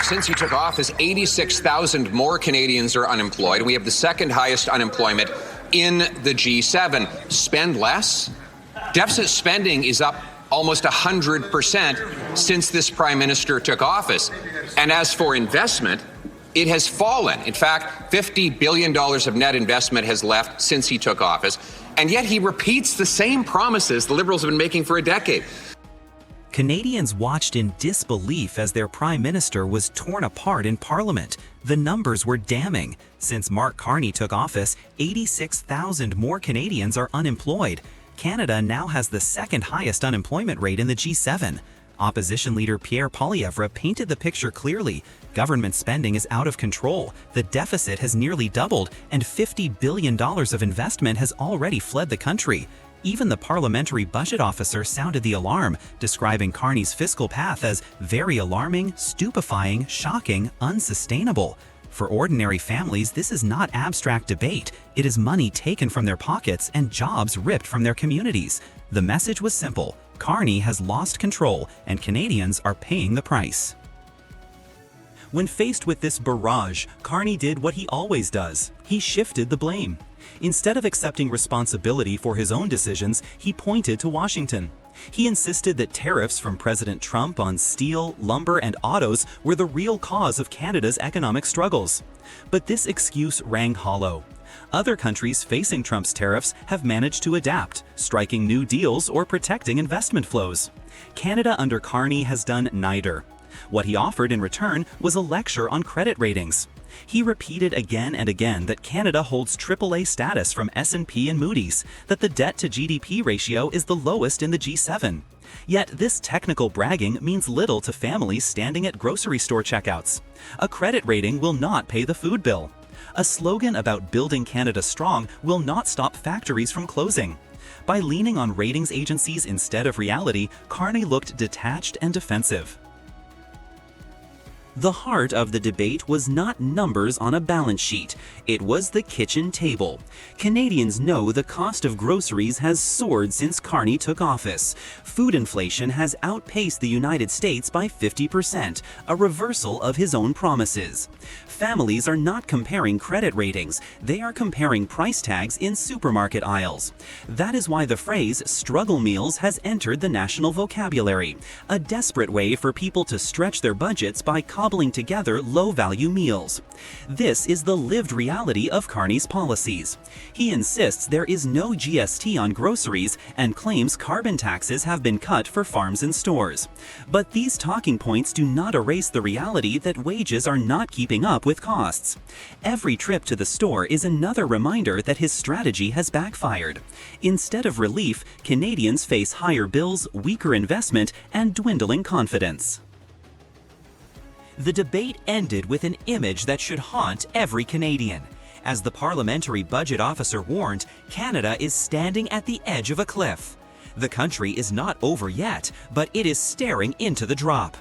since he took office, 86,000 more Canadians are unemployed. We have the second highest unemployment in the G7. Spend less? Deficit spending is up almost 100% since this prime minister took office. And as for investment, it has fallen. In fact, $50 billion of net investment has left since he took office. And yet he repeats the same promises the Liberals have been making for a decade. Canadians watched in disbelief as their prime minister was torn apart in Parliament. The numbers were damning. Since Mark Carney took office, 86,000 more Canadians are unemployed. Canada now has the second highest unemployment rate in the G7. Opposition leader Pierre Poilievre painted the picture clearly. Government spending is out of control, the deficit has nearly doubled, and $50 billion of investment has already fled the country. Even the parliamentary budget officer sounded the alarm, describing Carney's fiscal path as very alarming, stupefying, shocking, unsustainable. For ordinary families, this is not abstract debate. It is money taken from their pockets and jobs ripped from their communities. The message was simple: Carney has lost control, and Canadians are paying the price. When faced with this barrage, Carney did what he always does. He shifted the blame. Instead of accepting responsibility for his own decisions, he pointed to Washington. He insisted that tariffs from President Trump on steel, lumber, and autos were the real cause of Canada's economic struggles. But this excuse rang hollow. Other countries facing Trump's tariffs have managed to adapt, striking new deals or protecting investment flows. Canada under Carney has done neither. What he offered in return was a lecture on credit ratings. He repeated again and again that Canada holds AAA status from S&P and Moody's, that the debt-to-GDP ratio is the lowest in the G7. Yet this technical bragging means little to families standing at grocery store checkouts. A credit rating will not pay the food bill. A slogan about building Canada strong will not stop factories from closing. By leaning on ratings agencies instead of reality, Carney looked detached and defensive. The heart of the debate was not numbers on a balance sheet. It was the kitchen table. Canadians know the cost of groceries has soared since Carney took office. Food inflation has outpaced the United States by 50%, a reversal of his own promises. Families are not comparing credit ratings, they are comparing price tags in supermarket aisles. That is why the phrase struggle meals has entered the national vocabulary, a desperate way for people to stretch their budgets by cobbling together low-value meals. This is the lived reality of Carney's policies. He insists there is no GST on groceries and claims carbon taxes have been cut for farms and stores. But these talking points do not erase the reality that wages are not keeping up with costs. Every trip to the store is another reminder that his strategy has backfired. Instead of relief, Canadians face higher bills, weaker investment, and dwindling confidence. The debate ended with an image that should haunt every Canadian. As the parliamentary budget officer warned, Canada is standing at the edge of a cliff. The country is not over yet, but it is staring into the drop.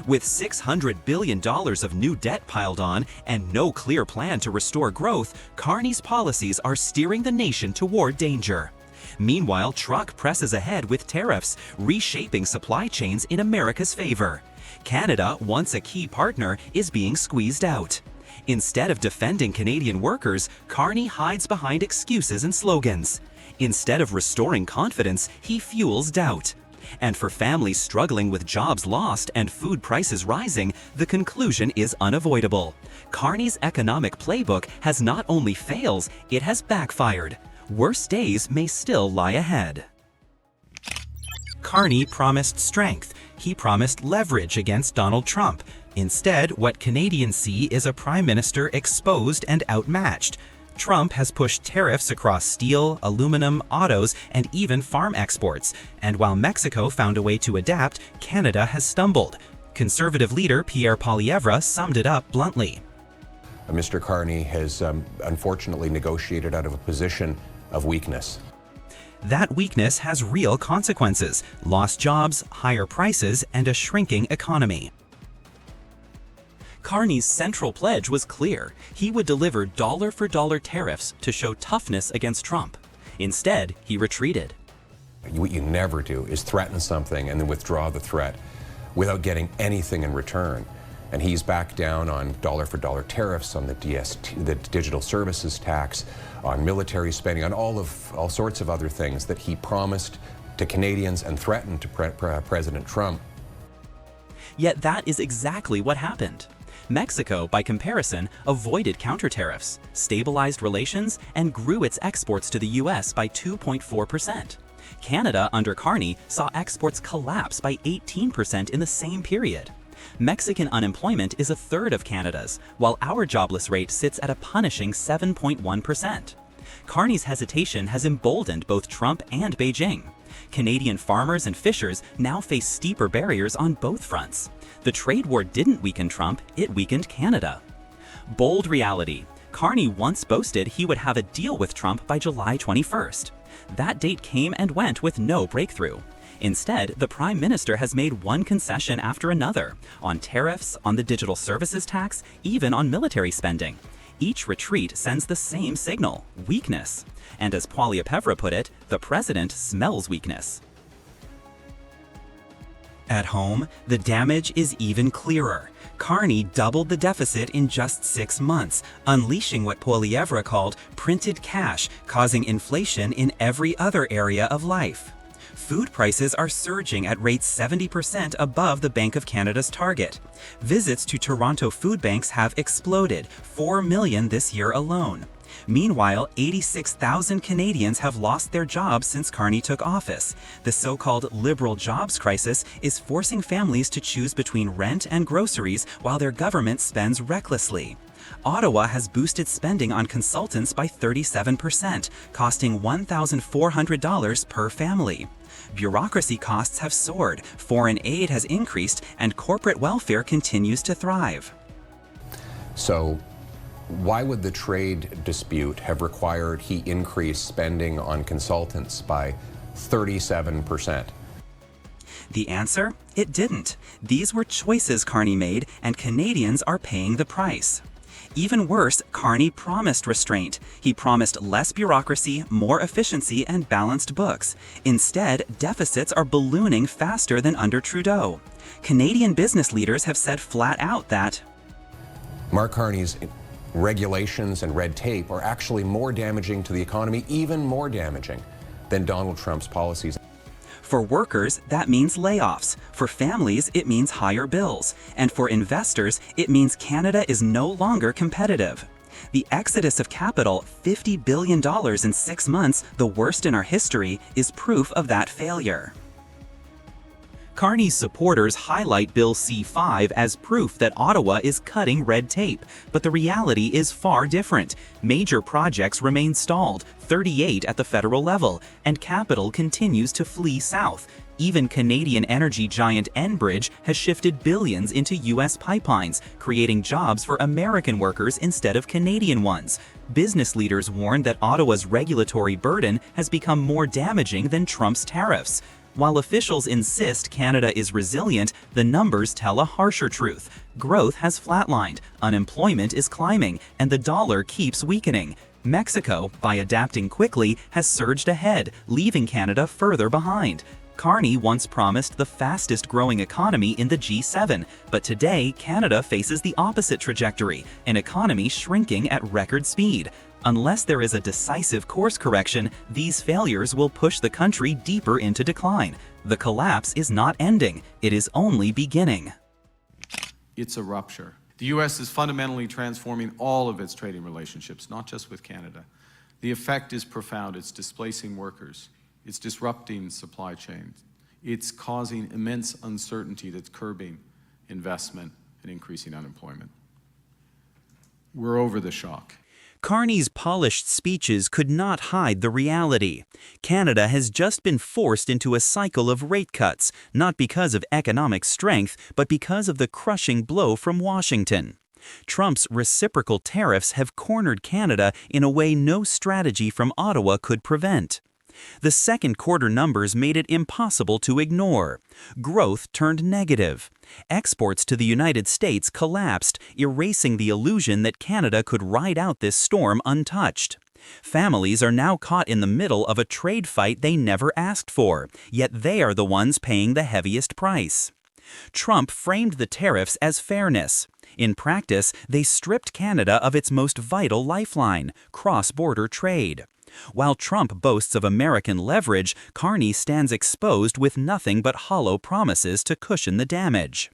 With $600 billion of new debt piled on and no clear plan to restore growth, Carney's policies are steering the nation toward danger. Meanwhile, Trump presses ahead with tariffs, reshaping supply chains in America's favor. Canada, once a key partner, is being squeezed out. Instead of defending Canadian workers, Carney hides behind excuses and slogans. Instead of restoring confidence, he fuels doubt. And for families struggling with jobs lost and food prices rising, the conclusion is unavoidable. Carney's economic playbook has not only failed, it has backfired. Worse days may still lie ahead. Carney promised strength. He promised leverage against Donald Trump. Instead, what Canadians see is a prime minister exposed and outmatched. Trump has pushed tariffs across steel, aluminum, autos, and even farm exports. And while Mexico found a way to adapt, Canada has stumbled. Conservative leader Pierre Poilievre summed it up bluntly. Mr. Carney has unfortunately negotiated out of a position of weakness. That weakness has real consequences: lost jobs, higher prices, and a shrinking economy. Carney's central pledge was clear. He would deliver dollar-for-dollar tariffs to show toughness against Trump. Instead, he retreated. What you never do is threaten something and then withdraw the threat without getting anything in return. And he's backed down on dollar-for-dollar tariffs, on the DST, the digital services tax, on military spending, on all sorts of other things that he promised to Canadians and threatened to President Trump. Yet that is exactly what happened. Mexico, by comparison, avoided counter tariffs, stabilized relations, and grew its exports to the US by 2.4%. Canada, under Carney, saw exports collapse by 18% in the same period. Mexican unemployment is a third of Canada's, while our jobless rate sits at a punishing 7.1%. Carney's hesitation has emboldened both Trump and Beijing. Canadian farmers and fishers now face steeper barriers on both fronts. The trade war didn't weaken Trump, it weakened Canada. Bold reality. Carney once boasted he would have a deal with Trump by July 21st. That date came and went with no breakthrough. Instead, the Prime Minister has made one concession after another, on tariffs, on the digital services tax, even on military spending. Each retreat sends the same signal: weakness. And as Poilievre put it, the president smells weakness. At home, the damage is even clearer. Carney doubled the deficit in just 6 months, unleashing what Poilievre called printed cash, causing inflation in every other area of life. Food prices are surging at rates 70% above the Bank of Canada's target. Visits to Toronto food banks have exploded, 4 million this year alone. Meanwhile, 86,000 Canadians have lost their jobs since Carney took office. The so-called liberal jobs crisis is forcing families to choose between rent and groceries while their government spends recklessly. Ottawa has boosted spending on consultants by 37%, costing $1,400 per family. Bureaucracy costs have soared, foreign aid has increased, and corporate welfare continues to thrive. So, why would the trade dispute have required he increase spending on consultants by 37%? The answer? It didn't. These were choices Carney made, and Canadians are paying the price. Even worse, Carney promised restraint. He promised less bureaucracy, more efficiency, and balanced books. Instead, deficits are ballooning faster than under Trudeau. Canadian business leaders have said flat out that Mark Carney's regulations and red tape are actually more damaging to the economy, even more damaging than Donald Trump's policies. for workers, that means layoffs. For families, it means higher bills. And for investors, it means Canada is no longer competitive. The exodus of capital, $50 billion in 6 months, the worst in our history, is proof of that failure. Carney's supporters highlight Bill C-5 as proof that Ottawa is cutting red tape, but the reality is far different. Major projects remain stalled, 38 at the federal level, and capital continues to flee south. Even Canadian energy giant Enbridge has shifted billions into U.S. pipelines, creating jobs for American workers instead of Canadian ones. Business leaders warn that Ottawa's regulatory burden has become more damaging than Trump's tariffs. While officials insist Canada is resilient, the numbers tell a harsher truth. Growth has flatlined, unemployment is climbing, and the dollar keeps weakening. Mexico, by adapting quickly, has surged ahead, leaving Canada further behind. Carney once promised the fastest growing economy in the G7, but today Canada faces the opposite trajectory, an economy shrinking at record speed. Unless there is a decisive course correction, these failures will push the country deeper into decline. The collapse is not ending, it is only beginning. It's a rupture. The U.S. is fundamentally transforming all of its trading relationships, not just with Canada. The effect is profound. It's displacing workers. It's disrupting supply chains. It's causing immense uncertainty that's curbing investment and increasing unemployment. We're over the shock. Carney's polished speeches could not hide the reality. Canada has just been forced into a cycle of rate cuts, not because of economic strength, but because of the crushing blow from Washington. Trump's reciprocal tariffs have cornered Canada in a way no strategy from Ottawa could prevent. The second quarter numbers made it impossible to ignore. Growth turned negative. Exports to the United States collapsed, erasing the illusion that Canada could ride out this storm untouched. Families are now caught in the middle of a trade fight they never asked for, yet they are the ones paying the heaviest price. Trump framed the tariffs as fairness. In practice, they stripped Canada of its most vital lifeline, cross-border trade. While Trump boasts of American leverage, Carney stands exposed with nothing but hollow promises to cushion the damage.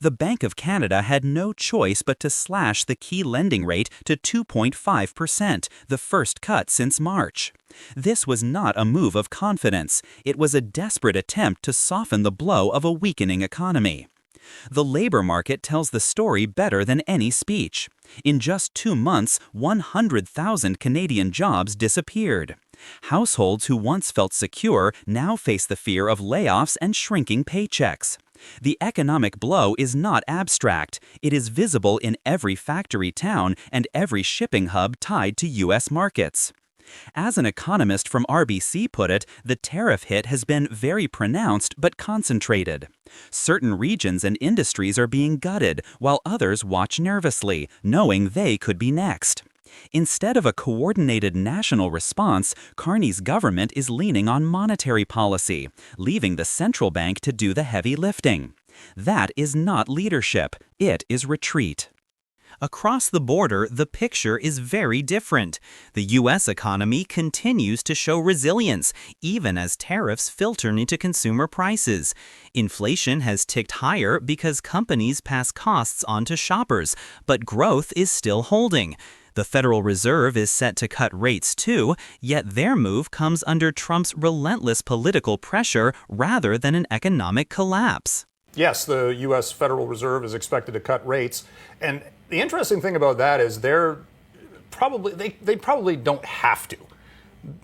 The Bank of Canada had no choice but to slash the key lending rate to 2.5%, the first cut since March. This was not a move of confidence. It was a desperate attempt to soften the blow of a weakening economy. The labor market tells the story better than any speech. In just 2 months, 100,000 Canadian jobs disappeared. Households who once felt secure now face the fear of layoffs and shrinking paychecks. The economic blow is not abstract. It is visible in every factory town and every shipping hub tied to U.S. markets. As an economist from RBC put it, the tariff hit has been very pronounced but concentrated. Certain regions and industries are being gutted, while others watch nervously, knowing they could be next. Instead of a coordinated national response, Carney's government is leaning on monetary policy, leaving the central bank to do the heavy lifting. That is not leadership, it is retreat. Across the border, the picture is very different. The U.S. economy continues to show resilience, even as tariffs filter into consumer prices. Inflation has ticked higher because companies pass costs on to shoppers, but growth is still holding. The Federal Reserve is set to cut rates too, yet their move comes under Trump's relentless political pressure rather than an economic collapse. Yes, the U.S. Federal Reserve is expected to cut rates. And the interesting thing about that is they probably don't have to.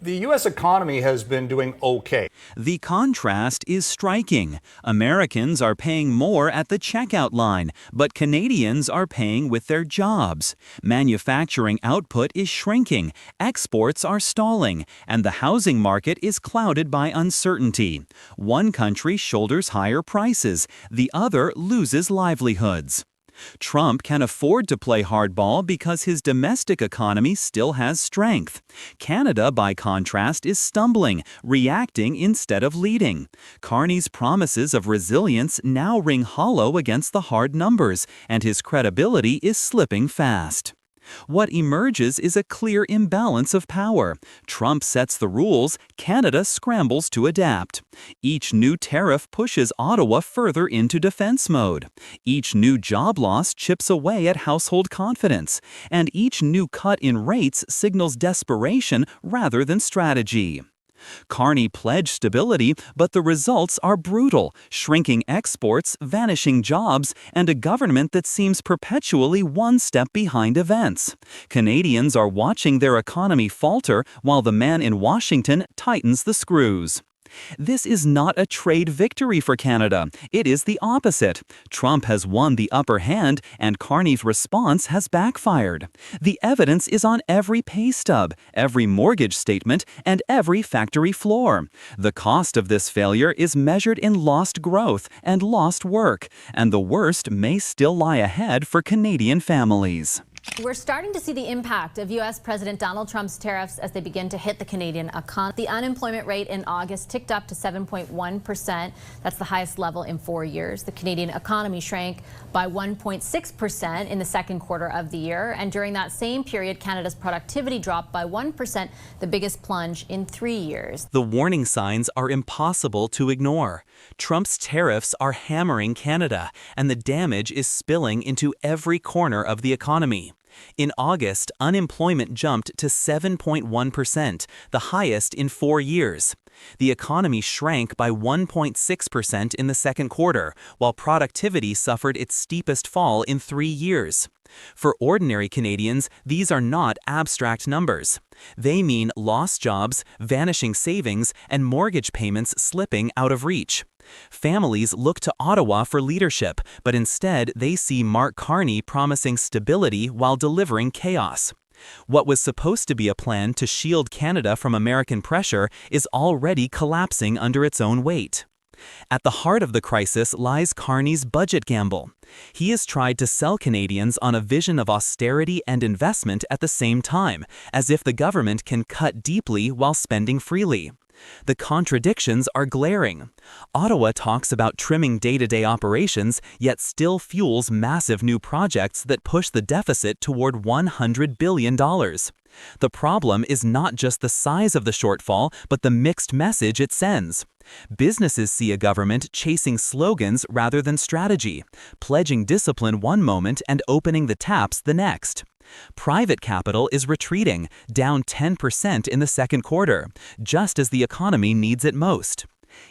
The U.S. economy has been doing okay. The contrast is striking. Americans are paying more at the checkout line, but Canadians are paying with their jobs. Manufacturing output is shrinking, exports are stalling, and the housing market is clouded by uncertainty. One country shoulders higher prices, the other loses livelihoods. Trump can afford to play hardball because his domestic economy still has strength. Canada, by contrast, is stumbling, reacting instead of leading. Carney's promises of resilience now ring hollow against the hard numbers, and his credibility is slipping fast. What emerges is a clear imbalance of power. Trump sets the rules, Canada scrambles to adapt. Each new tariff pushes Ottawa further into defense mode. Each new job loss chips away at household confidence. And each new cut in rates signals desperation rather than strategy. Carney pledged stability, but the results are brutal: shrinking exports, vanishing jobs, and a government that seems perpetually one step behind events. Canadians are watching their economy falter while the man in Washington tightens the screws. This is not a trade victory for Canada. It is the opposite. Trump has won the upper hand, and Carney's response has backfired. The evidence is on every pay stub, every mortgage statement, and every factory floor. The cost of this failure is measured in lost growth and lost work, and the worst may still lie ahead for Canadian families. We're starting to see the impact of U.S. President Donald Trump's tariffs as they begin to hit the Canadian economy. The unemployment rate in August ticked up to 7.1%. That's the highest level in 4 years. The Canadian economy shrank by 1.6% in the second quarter of the year. And during that same period, Canada's productivity dropped by 1%, the biggest plunge in 3 years. The warning signs are impossible to ignore. Trump's tariffs are hammering Canada, and the damage is spilling into every corner of the economy. In August, unemployment jumped to 7.1%, the highest in 4 years. The economy shrank by 1.6% in the second quarter, while productivity suffered its steepest fall in 3 years. For ordinary Canadians, these are not abstract numbers. They mean lost jobs, vanishing savings, and mortgage payments slipping out of reach. Families look to Ottawa for leadership, but instead they see Mark Carney promising stability while delivering chaos. What was supposed to be a plan to shield Canada from American pressure is already collapsing under its own weight. At the heart of the crisis lies Carney's budget gamble. He has tried to sell Canadians on a vision of austerity and investment at the same time, as if the government can cut deeply while spending freely. The contradictions are glaring. Ottawa talks about trimming day-to-day operations, yet still fuels massive new projects that push the deficit toward $100 billion. The problem is not just the size of the shortfall, but the mixed message it sends. Businesses see a government chasing slogans rather than strategy, pledging discipline one moment and opening the taps the next. Private capital is retreating, down 10% in the second quarter, just as the economy needs it most.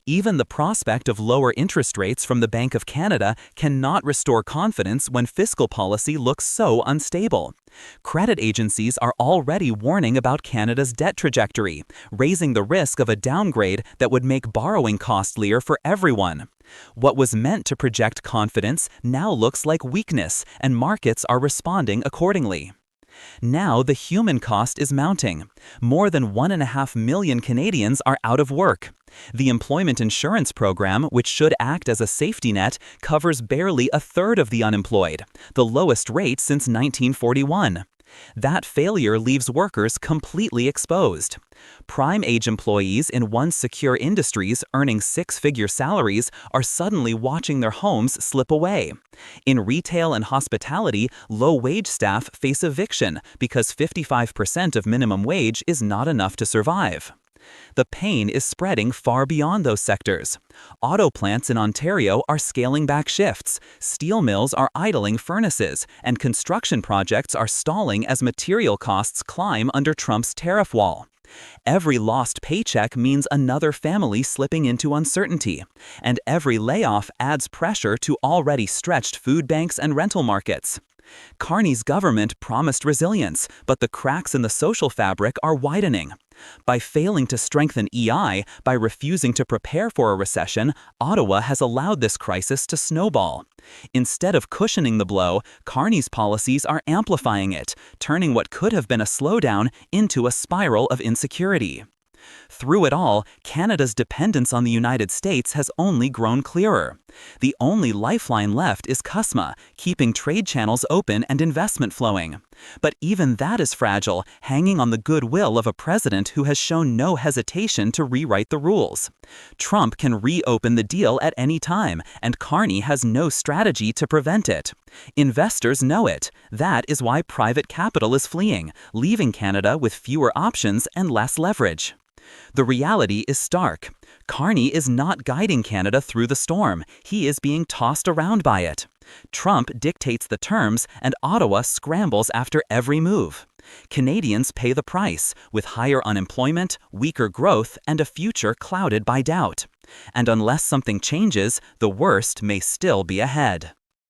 Even the prospect of lower interest rates from the Bank of Canada cannot restore confidence when fiscal policy looks so unstable. Credit agencies are already warning about Canada's debt trajectory, raising the risk of a downgrade that would make borrowing costlier for everyone. What was meant to project confidence now looks like weakness, and markets are responding accordingly. Now the human cost is mounting. More than 1.5 million Canadians are out of work. The employment insurance program, which should act as a safety net, covers barely a third of the unemployed, the lowest rate since 1941. That failure leaves workers completely exposed. Prime-age employees in once secure industries earning six-figure salaries are suddenly watching their homes slip away. In retail and hospitality, low-wage staff face eviction because 55% of minimum wage is not enough to survive. The pain is spreading far beyond those sectors. Auto plants in Ontario are scaling back shifts, steel mills are idling furnaces, and construction projects are stalling as material costs climb under Trump's tariff wall. Every lost paycheck means another family slipping into uncertainty, and every layoff adds pressure to already stretched food banks and rental markets. Carney's government promised resilience, but the cracks in the social fabric are widening. By failing to strengthen EI, by refusing to prepare for a recession, Ottawa has allowed this crisis to snowball. Instead of cushioning the blow, Carney's policies are amplifying it, turning what could have been a slowdown into a spiral of insecurity. Through it all, Canada's dependence on the United States has only grown clearer. The only lifeline left is CUSMA, keeping trade channels open and investment flowing. But even that is fragile, hanging on the goodwill of a president who has shown no hesitation to rewrite the rules. Trump can reopen the deal at any time, and Carney has no strategy to prevent it. Investors know it. That is why private capital is fleeing, leaving Canada with fewer options and less leverage. The reality is stark. Carney is not guiding Canada through the storm. He is being tossed around by it. Trump dictates the terms, and Ottawa scrambles after every move. Canadians pay the price, with higher unemployment, weaker growth, and a future clouded by doubt. And unless something changes, the worst may still be ahead.